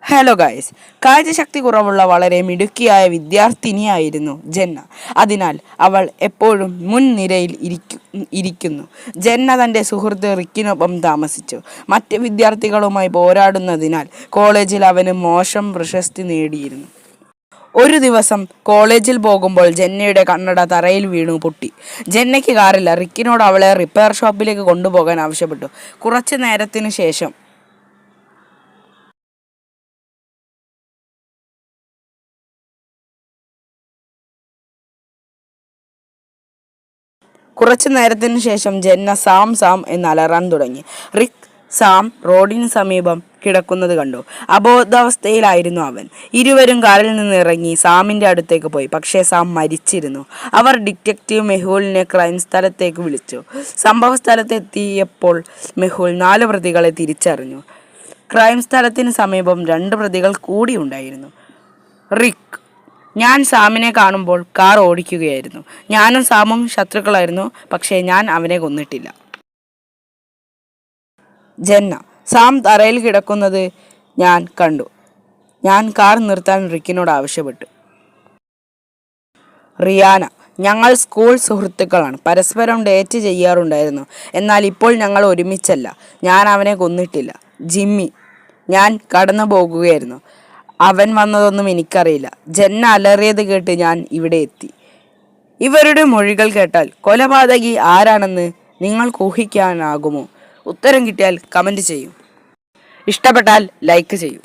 Hello guys, കാഴ്ചശക്തി കുറവുള്ള വളരെ മിടുക്കിയായ വിദ്യാർത്ഥിനിയായിരുന്നു ജന്ന. അതിനാൽ അവൾ എപ്പോഴും മുൻനിരയിൽ ഇരിക്കുന്നു. ജന്ന തൻ്റെ സുഹൃത്ത് റിക്കിനൊപ്പം താമസിച്ചു. മറ്റ് വിദ്യാർത്ഥികളുമായി പോരാടുന്നതിനാൽ കോളേജിൽ അവന് മോശം പ്രശസ്തി നേടിയിരുന്നു. ഒരു ദിവസം കോളേജിൽ പോകുമ്പോൾ ജന്നയുടെ കണ്ണട തറയിൽ വീണു പൊട്ടി. ജന്നയ്ക്ക് കാറില്ല. റിക്കിനോട് അവളെ റിപ്പയർ ഷോപ്പിലേക്ക് കൊണ്ടുപോകാൻ ആവശ്യപ്പെട്ടു. കുറച്ചു നേരത്തിന് ശേഷം ജന്ന സാം സാം എന്ന് അലറാൻ തുടങ്ങി. റിക്ക് സാം റോഡിന് സമീപം കിടക്കുന്നത് കണ്ടു. അബോധാവസ്ഥയിലായിരുന്നു അവൻ. ഇരുവരും കാറിൽ നിന്ന് ഇറങ്ങി സാമിൻ്റെ അടുത്തേക്ക് പോയി. പക്ഷേ സാം മരിച്ചിരുന്നു. അവർ ഡിറ്റക്റ്റീവ് മെഹുലിനെ ക്രൈം സ്ഥലത്തേക്ക് വിളിച്ചു. സംഭവ സ്ഥലത്തെത്തിയപ്പോൾ മെഹുൽ 4 പ്രതികളെ തിരിച്ചറിഞ്ഞു. ക്രൈം സ്ഥലത്തിന് സമീപം 2 പ്രതികൾ കൂടി ഉണ്ടായിരുന്നു. റിക്ക്: ഞാൻ സാമിനെ കാണുമ്പോൾ കാർ ഓടിക്കുകയായിരുന്നു. ഞാനും സാമും ശത്രുക്കളായിരുന്നു, പക്ഷേ ഞാൻ അവനെ കൊന്നിട്ടില്ല. ജന്ന: സാം തറയിൽ കിടക്കുന്നത് ഞാൻ കണ്ടു. ഞാൻ കാർ നിർത്താൻ റിക്കിനോട് ആവശ്യപ്പെട്ടു. റിയാന: ഞങ്ങൾ സ്കൂൾ സുഹൃത്തുക്കളാണ്. പരസ്പരം ഡേറ്റ് ചെയ്യാറുണ്ടായിരുന്നു. എന്നാൽ ഇപ്പോൾ ഞങ്ങൾ ഒരുമിച്ചല്ല. ഞാൻ അവനെ കൊന്നിട്ടില്ല. ജിമ്മി: ഞാൻ കടന്നു പോകുകയായിരുന്നു. അവൻ വന്നതൊന്നും എനിക്കറിയില്ല. ജന്ന അലറിയത് കേട്ട് ഞാൻ ഇവിടെ എത്തി. ഇവരുടെ മൊഴികൾ കേട്ടാൽ കൊലപാതകി ആരാണെന്ന് നിങ്ങൾക്ക് ഊഹിക്കാനാകുമോ? ഉത്തരം കിട്ടിയാൽ കമൻറ്റ് ചെയ്യൂ. ഇഷ്ടപ്പെട്ടാൽ ലൈക്ക് ചെയ്യൂ.